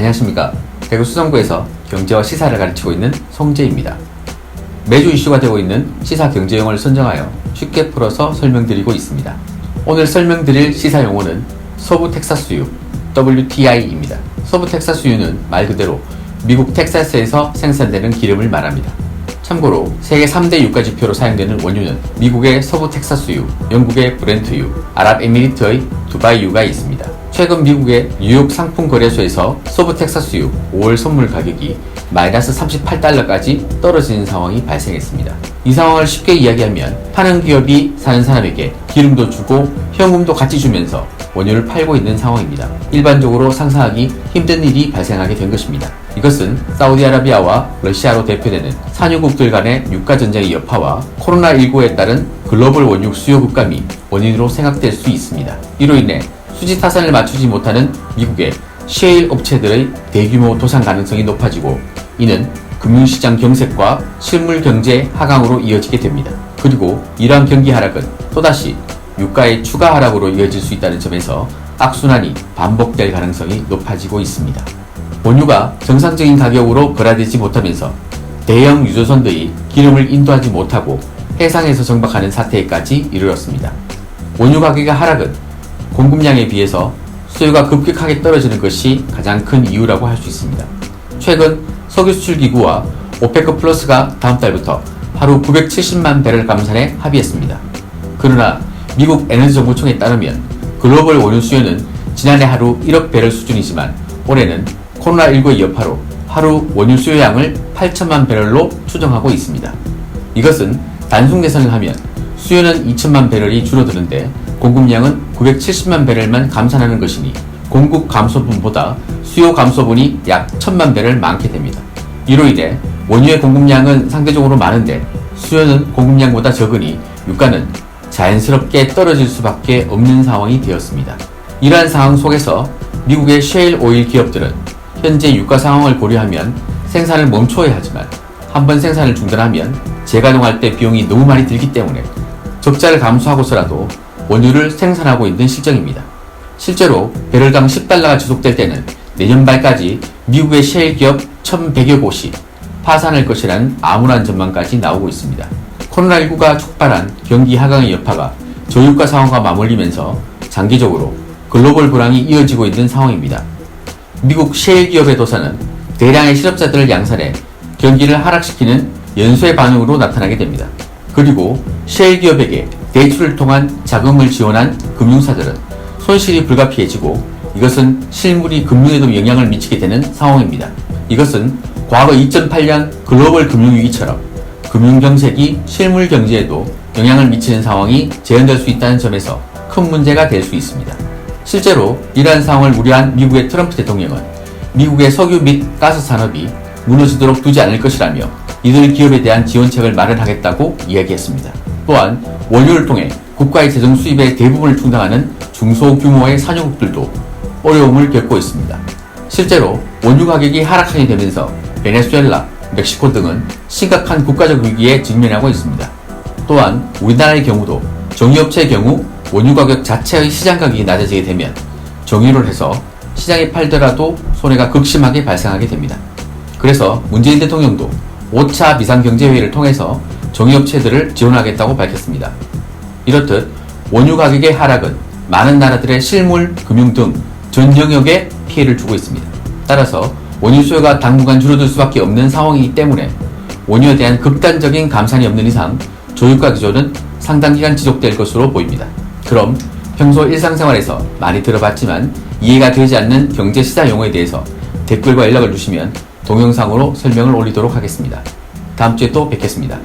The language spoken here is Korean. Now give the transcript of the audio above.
안녕하십니까. 대구 수성구에서 경제와 시사를 가르치고 있는 송재입니다. 매주 이슈가 되고 있는 시사 경제 용어를 선정하여 쉽게 풀어서 설명드리고 있습니다. 오늘 설명드릴 시사 용어는 서부 텍사스유 WTI입니다. 서부 텍사스유는 말 그대로 미국 텍사스에서 생산되는 기름을 말합니다. 참고로 세계 3대 유가지표로 사용되는 원유는 미국의 서부 텍사스유, 영국의 브렌트유, 아랍에미리트의 두바이유가 있습니다. 최근 미국의 뉴욕 상품거래소에서 서부 텍사스유 5월 선물 가격이 마이너스 38달러까지 떨어지는 상황이 발생했습니다. 이 상황을 쉽게 이야기하면 파는 기업이 사는 사람에게 기름도 주고 현금도 같이 주면서 원유를 팔고 있는 상황입니다. 일반적으로 상상하기 힘든 일이 발생하게 된 것입니다. 이것은 사우디아라비아와 러시아로 대표되는 산유국들 간의 유가전쟁의 여파와 코로나19에 따른 글로벌 원유 수요 급감이 원인으로 생각될 수 있습니다. 이로 인해 수지 타산을 맞추지 못하는 미국의 셰일 업체들의 대규모 도산 가능성이 높아지고 이는 금융시장 경색과 실물 경제 하강으로 이어지게 됩니다. 그리고 이러한 경기 하락은 또다시 유가의 추가 하락으로 이어질 수 있다는 점에서 악순환이 반복될 가능성이 높아지고 있습니다. 원유가 정상적인 가격으로 거래되지 못하면서 대형 유조선들이 기름을 인도하지 못하고 해상에서 정박하는 사태까지 이르렀습니다. 원유 가격의 하락은 공급량에 비해서 수요가 급격하게 떨어지는 것이 가장 큰 이유라고 할 수 있습니다. 최근 석유 수출 기구와 오페크 플러스가 다음 달부터 하루 970만 배럴 감산에 합의했습니다. 그러나 미국 에너지정보청에 따르면 글로벌 원유 수요는 지난해 하루 1억 배럴 수준이지만 올해는 코로나19의 여파로 하루 원유 수요량을 8천만 배럴로 추정하고 있습니다. 이것은 단순 계산을 하면 수요는 2천만 배럴이 줄어드는데 공급량은 970만 배럴만 감산하는 것이니 공급 감소분보다 수요 감소분이 약 1000만 배럴 많게 됩니다. 이로 인해 원유의 공급량은 상대적으로 많은데 수요는 공급량보다 적으니 유가는 자연스럽게 떨어질 수밖에 없는 상황이 되었습니다. 이러한 상황 속에서 미국의 셰일 오일 기업들은 현재 유가 상황을 고려하면 생산을 멈춰야 하지만 한번 생산을 중단하면 재가동할 때 비용이 너무 많이 들기 때문에 적자를 감수하고서라도 원유를 생산하고 있는 실정입니다. 실제로 배럴당 10달러가 지속될 때는 내년 말까지 미국의 셰일 기업 1100여 곳이 파산할 것이라는 암울한 전망까지 나오고 있습니다. 코로나19가 촉발한 경기 하강의 여파가 저유가 상황과 맞물리면서 장기적으로 글로벌 불황이 이어지고 있는 상황입니다. 미국 셰일 기업의 도산은 대량의 실업자들을 양산해 경기를 하락시키는 연쇄 반응으로 나타나게 됩니다. 그리고 셰일 기업에게 대출을 통한 자금을 지원한 금융사들은 손실이 불가피해지고 이것은 실물이 금융에도 영향을 미치게 되는 상황입니다. 이것은 과거 2008년 글로벌 금융위기처럼 금융경색이 실물 경제에도 영향을 미치는 상황이 재현될 수 있다는 점에서 큰 문제가 될 수 있습니다. 실제로 이러한 상황을 우려한 미국의 트럼프 대통령은 미국의 석유 및 가스 산업이 무너지도록 두지 않을 것이라며 이들 기업에 대한 지원책을 마련하겠다고 이야기했습니다. 또한 원유를 통해 국가의 재정 수입의 대부분을 충당하는 중소규모의 산유국들도 어려움을 겪고 있습니다. 실제로 원유 가격이 하락하게 되면서 베네수엘라, 멕시코 등은 심각한 국가적 위기에 직면하고 있습니다. 또한 우리나라의 경우도 정유업체의 경우 원유 가격 자체의 시장 가격이 낮아지게 되면 정유를 해서 시장에 팔더라도 손해가 극심하게 발생하게 됩니다. 그래서 문재인 대통령도 5차 비상경제회의를 통해서 정유업체들을 지원하겠다고 밝혔습니다. 이렇듯 원유 가격의 하락은 많은 나라들의 실물, 금융 등 전 영역에 피해를 주고 있습니다. 따라서 원유 수요가 당분간 줄어들 수밖에 없는 상황이기 때문에 원유에 대한 극단적인 감산이 없는 이상 저유가 기조는 상당 기간 지속될 것으로 보입니다. 그럼 평소 일상생활에서 많이 들어봤지만 이해가 되지 않는 경제 시사 용어에 대해서 댓글과 연락을 주시면 동영상으로 설명을 올리도록 하겠습니다. 다음 주에 또 뵙겠습니다.